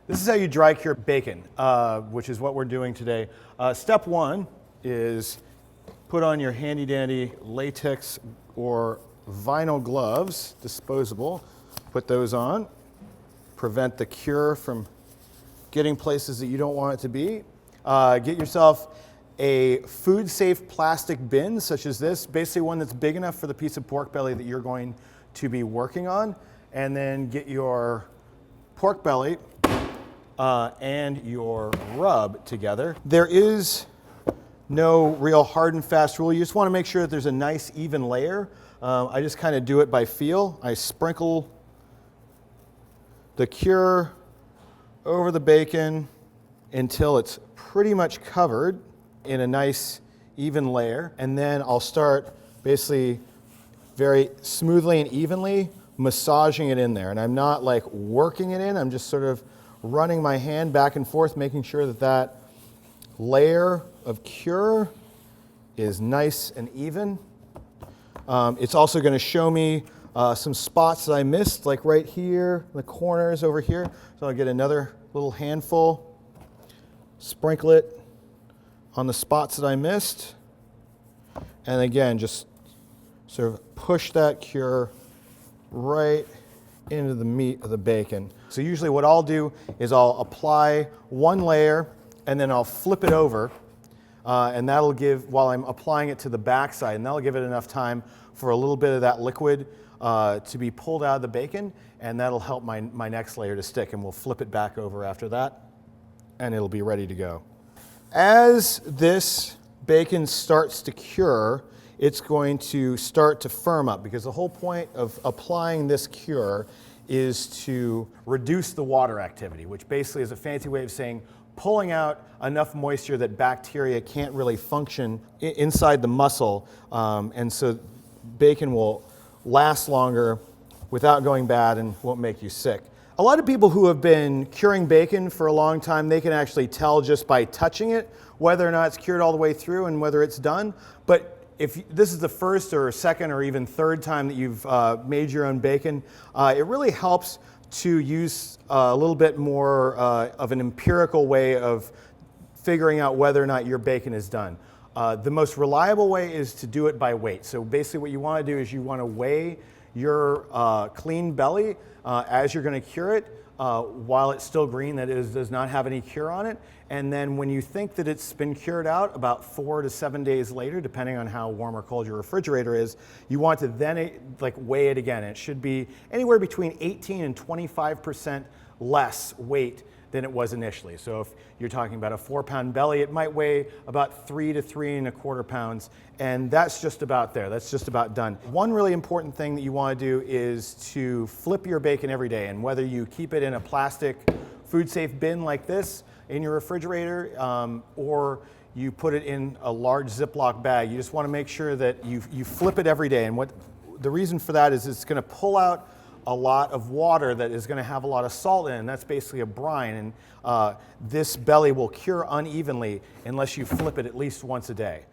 This is how you dry cure bacon, which is what we're doing today. Step one is put on your handy dandy latex or vinyl gloves, disposable. Put those on, prevent the cure from getting places that you don't want it to be. Get yourself a food safe plastic bin such as this, basically one that's big enough for the piece of pork belly that you're going to be working on. And then get your pork belly and your rub together. There is no real hard and fast rule. You just want to make sure that there's a nice even layer. I just kind of do it by feel. I sprinkle the cure over the bacon until it's pretty much covered in a nice even layer. And then I'll start basically very smoothly and evenly massaging it in there. And I'm not like working it in, I'm just sort of running my hand back and forth, making sure that that layer of cure is nice and even. It's also going to show me some spots that I missed, like right here, the corners over here. So I'll get another little handful, sprinkle it on the spots that I missed, and again, just sort of push that cure right into the meat of the bacon. So usually what I'll do is I'll apply one layer and then I'll flip it over and that'll give, while I'm applying it to the backside, and that'll give it enough time for a little bit of that liquid to be pulled out of the bacon, and that'll help my next layer to stick, and we'll flip it back over after that and it'll be ready to go. As this bacon starts to cure, it's going to start to firm up, because the whole point of applying this cure is to reduce the water activity, which basically is a fancy way of saying pulling out enough moisture that bacteria can't really function inside the muscle, and so bacon will last longer without going bad and won't make you sick. A lot of people who have been curing bacon for a long time, they can actually tell just by touching it whether or not it's cured all the way through and whether it's done. But if this is the first or second or even third time that you've made your own bacon, it really helps to use a little bit more of an empirical way of figuring out whether or not your bacon is done. The most reliable way is to do it by weight. So basically what you want to do is you want to weigh your clean belly as you're going to cure it while it's still green, that is, does not have any cure on it. And then when you think that it's been cured out, about 4 to 7 days later, depending on how warm or cold your refrigerator is, you want to then weigh it again. It should be anywhere between 18 and 25% less weight than it was initially. So if you're talking about a 4-pound belly, it might weigh about 3 to 3¼ pounds, and that's just about there. That's just about done. One really important thing that you want to do is to flip your bacon every day, and whether you keep it in a plastic food-safe bin like this in your refrigerator, or you put it in a large Ziploc bag, you just want to make sure that you flip it every day. And what the reason for that is it's going to pull out a lot of water that is going to have a lot of salt in it, and that's basically a brine, and this belly will cure unevenly unless you flip it at least once a day.